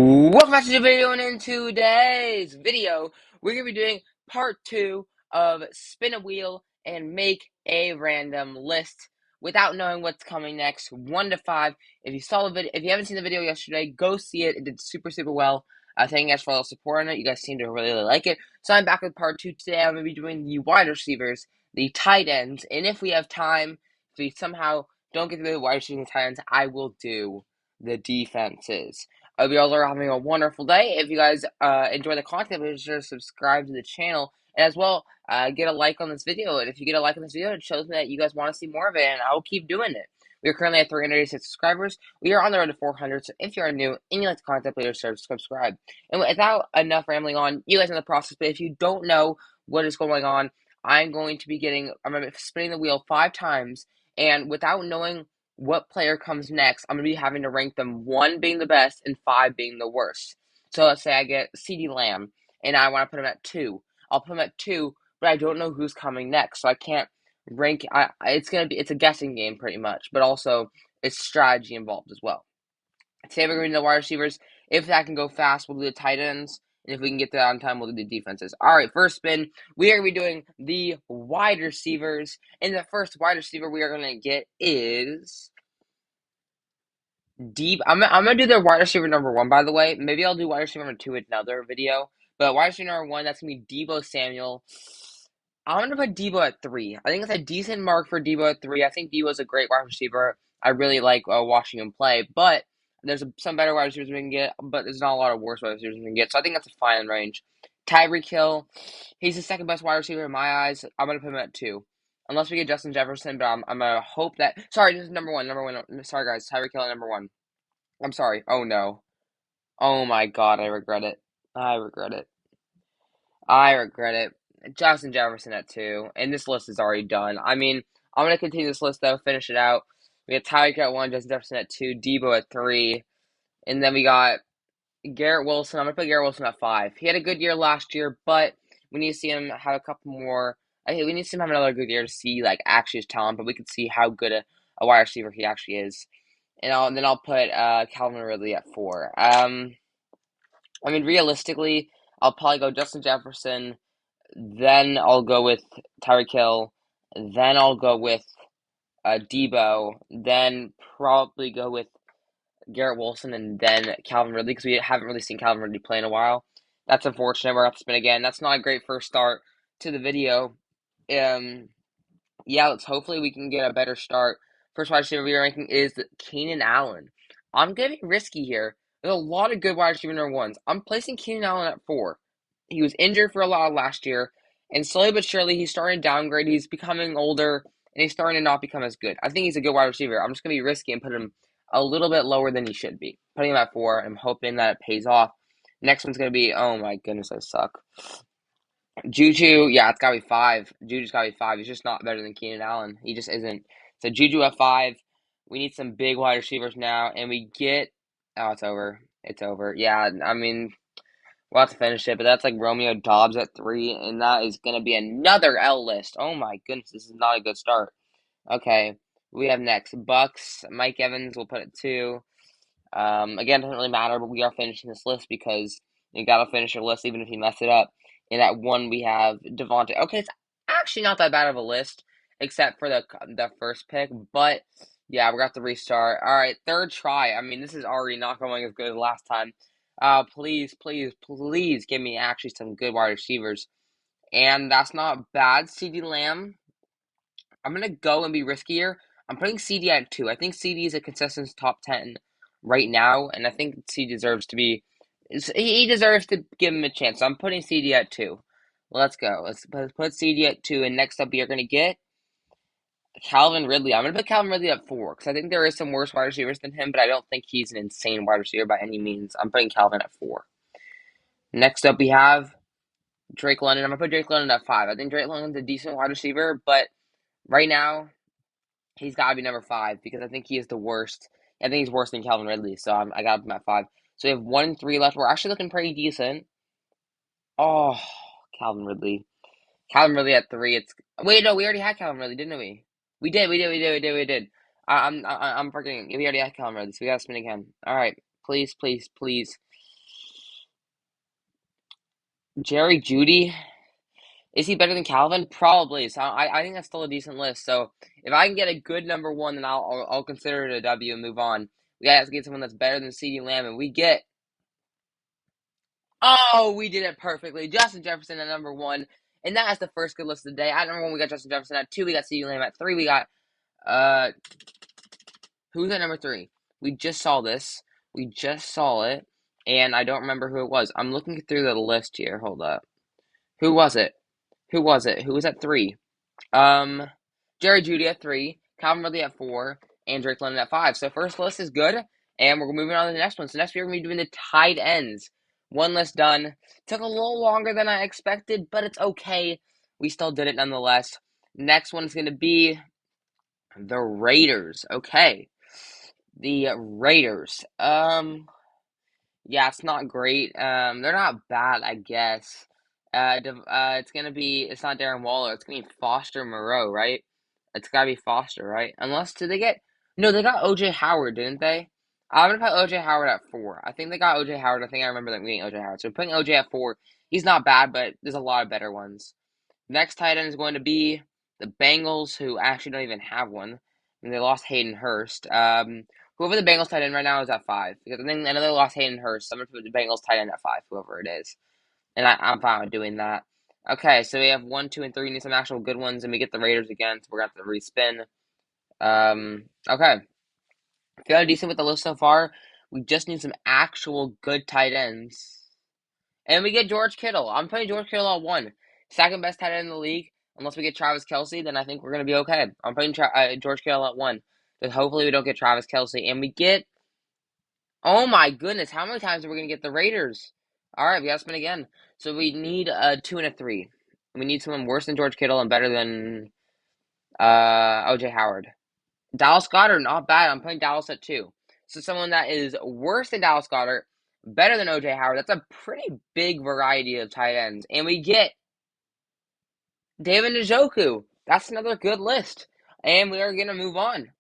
Welcome back to the video, and in today's video, we're going to be doing part 2 of spin a wheel and make a random list without knowing what's coming next, 1 to 5. If you saw the video, if you haven't seen the video yesterday, go see it. It did super well. Thank you guys for all the support on it. You guys seem to really like it. So I'm back with part 2 today. I'm going to be doing the wide receivers, the tight ends, and if we have time, if we somehow don't get to the wide receivers and tight ends, I will do the defenses. I hope you all are having a wonderful day. If you guys enjoy the content, be sure to subscribe to the channel. And as well, get a like on this video. And if you get a like on this video, it shows me that you guys want to see more of it, and I will keep doing it. We are currently at 386 subscribers. We are on the road to 400, so if you are new and you like the content, please subscribe. And without enough rambling on, you guys know the process, but if you don't know what is going on, I'm going to be spinning the wheel 5 times, and without knowing what player comes next, I'm going to be having to rank them 1 being the best and 5 being the worst. So let's say I get CeeDee Lamb, and I want to put him at 2. I'll put him at 2, but I don't know who's coming next, so I can't rank. It's a guessing game pretty much, but also it's strategy involved as well. Today we're going to do the wide receivers. If that can go fast, we'll do the tight ends. And if we can get that on time, we'll do the defenses. All right, first spin. We are going to be doing the wide receivers. And the first wide receiver we are going to get is deep. I'm gonna do the wide receiver number 1, by the way. Maybe I'll do wide receiver number 2 in another video. But wide receiver number 1, that's gonna be Deebo Samuel. I'm gonna put Deebo at 3. I think it's a decent mark for Deebo at 3. I think Deebo's a great wide receiver. I really like watching him play, but there's some better wide receivers we can get, but there's not a lot of worse wide receivers we can get. So I think that's a fine range. Tyreek Hill, he's the second best wide receiver in my eyes. I'm gonna put him at 2. Unless we get Justin Jefferson, but I'm gonna hope that. Sorry, this is number 1. Number 1. Sorry, guys. Tyreek Hill at number 1. I'm sorry. Oh no. Oh my god, I regret it. I regret it. I regret it. Justin Jefferson at 2, and this list is already done. I mean, I'm gonna continue this list though, finish it out. We got Tyreek at 1, Justin Jefferson at 2, Deebo at 3, and then we got Garrett Wilson. I'm gonna put Garrett Wilson at 5. He had a good year last year, but we need to see him have a couple more. I think we need to see him have another good year to see like actually his talent, but we can see how good a wide receiver he actually is. And then I'll put Calvin Ridley at 4. I mean, realistically, I'll probably go Justin Jefferson, then I'll go with Tyreek Hill, then I'll go with Deebo, then probably go with Garrett Wilson, and then Calvin Ridley, because we haven't really seen Calvin Ridley play in a while. That's unfortunate. We're up to spin again. That's not a great first start to the video. Yeah, hopefully we can get a better start. First wide receiver we are ranking is Keenan Allen. I'm getting risky here. There's a lot of good wide receiver number 1s. I'm placing Keenan Allen at 4. He was injured for a lot of last year, and slowly but surely he's starting to downgrade. He's becoming older, and he's starting to not become as good. I think he's a good wide receiver. I'm just going to be risky and put him a little bit lower than he should be. Putting him at 4, I'm hoping that it pays off. Next one's going to be, oh my goodness, I suck. Juju, yeah, it's got to be 5. Juju's got to be 5. He's just not better than Keenan Allen. He just isn't. So Juju at 5. We need some big wide receivers now, and we get. Oh, it's over. It's over. Yeah, I mean, we'll have to finish it, but that's like Romeo Dobbs at 3, and that is going to be another L list. Oh my goodness, this is not a good start. Okay, we have next Bucks. Mike Evans, we'll put at 2. Again, it doesn't really matter, but we are finishing this list because you got to finish your list even if you mess it up. And at 1, we have Devontae. Okay, it's actually not that bad of a list, except for the first pick. But, yeah, we're going to have to restart. All right, third try. I mean, this is already not going as good as last time. Please give me actually some good wide receivers. And that's not bad. CeeDee Lamb. I'm going to go and be riskier. I'm putting CeeDee at 2. I think CeeDee is a consistent top 10 right now, and I think he deserves to be. He deserves to give him a chance. So I'm putting CeeDee at 2. Let's go. Let's put CeeDee at 2, and next up we are going to get Calvin Ridley. I'm going to put Calvin Ridley at 4 because I think there is some worse wide receivers than him, but I don't think he's an insane wide receiver by any means. I'm putting Calvin at 4. Next up we have Drake London. I'm going to put Drake London at 5. I think Drake London's a decent wide receiver, but right now he's got to be number 5 because I think he is the worst. I think he's worse than Calvin Ridley, so I got him at 5. So we have 1 and 3 left. We're actually looking pretty decent. Oh, Calvin Ridley. Calvin Ridley at 3. Wait, no, we already had Calvin Ridley, didn't we? We did. I'm forgetting. We already had Calvin Ridley, so we gotta spin again. All right, please. Jerry Judy. Is he better than Calvin? Probably. So I think that's still a decent list. So if I can get a good number one, then I'll consider it a W and move on. We gotta have to get someone that's better than CeeDee Lamb, and we get. Oh, we did it perfectly. Justin Jefferson at number one, and that is the first good list of the day. At number one, we got Justin Jefferson. At two, we got CeeDee Lamb. At three, we got uh, who's at number three? We just saw this. We just saw it, and I don't remember who it was. I'm looking through the list here. Hold up. Who was it? Who was it? Who was at three? Um, Jerry Judy at three, Calvin Ridley at four, and Drake London at five. So first list is good, and we're moving on to the next one. So next we're gonna be doing the tight ends. One list done. Took a little longer than I expected, but it's okay. We still did it nonetheless. Next one is gonna be the Raiders. Okay, the Raiders. Yeah, it's not great. They're not bad, I guess. It's not Darren Waller. It's gonna be Foster Moreau, right? It's gotta be Foster, right? Unless did they get? No, they got OJ Howard, didn't they? I'm gonna put OJ Howard at four. I think they got OJ Howard. I think I remember them getting OJ Howard. So putting OJ at four, he's not bad, but there's a lot of better ones. Next tight end is going to be the Bengals, who actually don't even have one, and they lost Hayden Hurst. Whoever the Bengals tight end right now is at five, because I know they lost Hayden Hurst. So I'm gonna put the Bengals tight end at five, whoever it is, and I'm fine with doing that. Okay, so we have one, two, and three. We need some actual good ones, and we get the Raiders again, so we're gonna have to respin. Okay, feeling decent with the list so far. We just need some actual good tight ends. And we get George Kittle. I'm putting George Kittle at one. Second best tight end in the league. Unless we get Travis Kelce, then I think we're going to be okay. I'm putting George Kittle at one. But hopefully we don't get Travis Kelce. And we get. Oh my goodness. How many times are we going to get the Raiders? Alright, we got to spin again. So we need a two and a three. We need someone worse than George Kittle and better than OJ Howard. Dallas Goedert, not bad. I'm putting Dallas at two. So someone that is worse than Dallas Goedert, better than OJ Howard. That's a pretty big variety of tight ends. And we get David Njoku. That's another good list. And we are going to move on.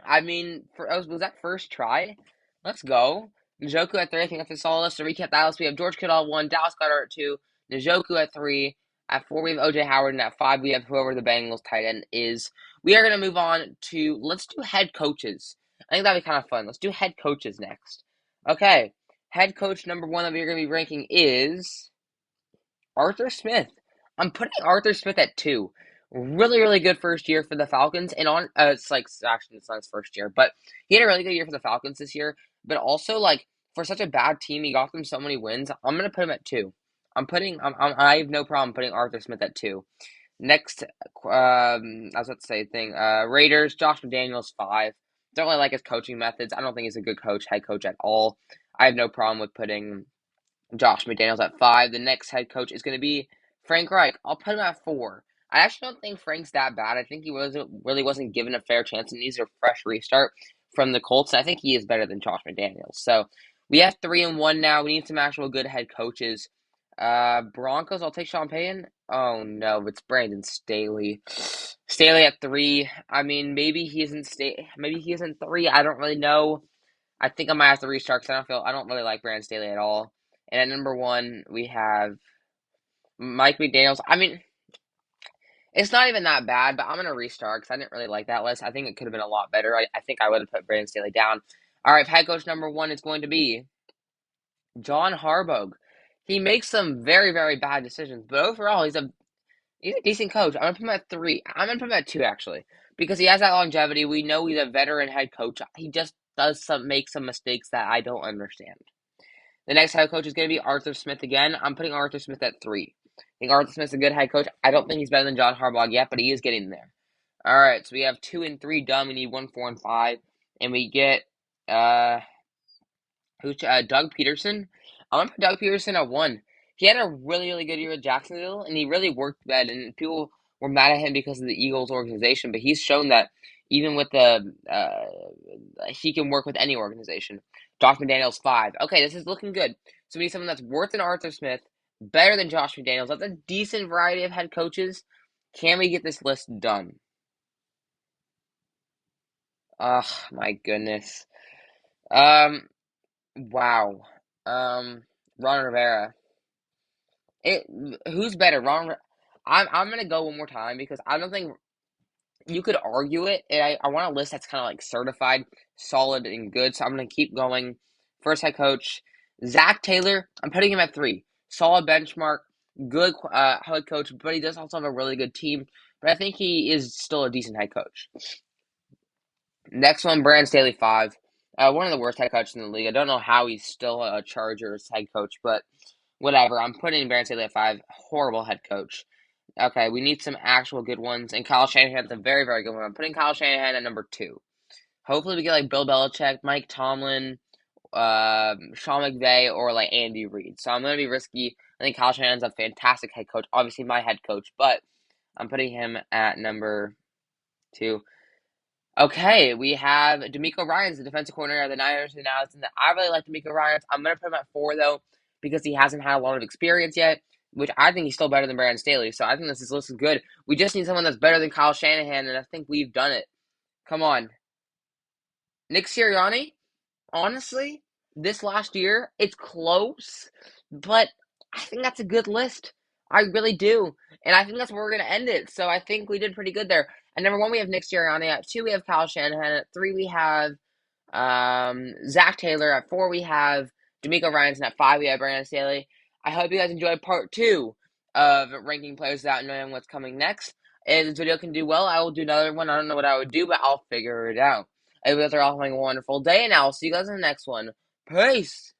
I mean, was that first try? Let's go. Njoku at three. I think that's a solid list. To recap that list, we have George Kittle at one, Dallas Goedert at two, Njoku at three. At four, we have OJ Howard, and at five, we have whoever the Bengals tight end is. We are going to move on to, let's do head coaches. I think that'd be kind of fun. Let's do head coaches next. Okay. Head coach number one that we're going to be ranking is Arthur Smith. I'm putting Arthur Smith at two. Really, really good first year for the Falcons, and it's like actually it's not his first year, but he had a really good year for the Falcons this year. But also, like for such a bad team, he got them so many wins. I'm gonna put him at two. I have no problem putting Arthur Smith at two. Next, I was about to say thing. Raiders, Josh McDaniels five. Don't really like his coaching methods. I don't think he's a good head coach at all. I have no problem with putting Josh McDaniels at five. The next head coach is going to be Frank Reich. I'll put him at four. I actually don't think Frank's that bad. I think he wasn't given a fair chance and needs a fresh restart from the Colts. I think he is better than Josh McDaniels. So we have 3-1 now. We need some actual good head coaches. Broncos. I'll take Sean Payton. Oh no, it's Brandon Staley. Staley at three. I mean, maybe he isn't Maybe he isn't three. I don't really know. I think I might have to restart because I don't really like Brandon Staley at all. And at number one, we have Mike McDaniels. I mean, it's not even that bad, but I'm gonna restart because I didn't really like that list. I think it could have been a lot better. I think I would have put Brandon Staley down. All right, head coach number one is going to be John Harbaugh. He makes some very, very bad decisions, but overall, he's a decent coach. I'm gonna put him at three. I'm gonna put him at two actually because he has that longevity. We know he's a veteran head coach. He just does make some mistakes that I don't understand. The next head coach is going to be Arthur Smith again. I'm putting Arthur Smith at three. I think Arthur Smith's a good head coach. I don't think he's better than John Harbaugh yet, but he is getting there. All right, so we have 2 and 3 done. We need 1, 4, and 5, and we get uh Doug Peterson. I'm gonna put Doug Peterson at one. He had a really, really good year at Jacksonville, and he really worked bad. And people were mad at him because of the Eagles organization, but he's shown that even with he can work with any organization. Josh McDaniels five. Okay, this is looking good. So we need someone that's worse than Arthur Smith, better than Josh McDaniels. That's a decent variety of head coaches. Can we get this list done? Oh my goodness. Um. Wow. Ron Rivera. It who's better, Ron? I'm gonna go one more time because I don't think you could argue it. And I want a list that's kind of like certified, solid, and good. So I'm gonna keep going. First head coach, Zach Taylor. I'm putting him at 3. Solid benchmark, good head coach, but he does also have a really good team. But I think he is still a decent head coach. Next one, Brandon Staley, 5. One of the worst head coaches in the league. I don't know how he's still a Chargers head coach, but whatever. I'm putting Brandon Staley at 5. Horrible head coach. Okay, we need some actual good ones, and Kyle Shanahan's a very, very good one. I'm putting Kyle Shanahan at number 2. Hopefully, we get like Bill Belichick, Mike Tomlin, Sean McVay, or like Andy Reid. So I'm gonna be risky. I think Kyle Shanahan's a fantastic head coach. Obviously, my head coach, but I'm putting him at number 2. Okay, we have DeMeco Ryans, the defensive coordinator of the Niners, and now I really like DeMeco Ryans. I'm gonna put him at 4 though, because he hasn't had a lot of experience yet, which I think he's still better than Brandon Staley. So I think this list is good. We just need someone that's better than Kyle Shanahan, and I think we've done it. Come on, Nick Sirianni. Honestly, this last year it's close, but I think that's a good list. I really do, and I think that's where we're gonna end it. So I think we did pretty good there. At number 1, we have Nick Sirianni. At 2, we have Kyle Shanahan. At 3, we have Zach Taylor. At 4, we have DeMeco Ryans, and at 5, we have Brandon Staley. I hope you guys enjoyed part 2 of ranking players without knowing what's coming next. If this video can do well, I will do another one. I don't know what I would do, but I'll figure it out. I hope you guys are all having a wonderful day, and I will see you guys in the next one. Peace!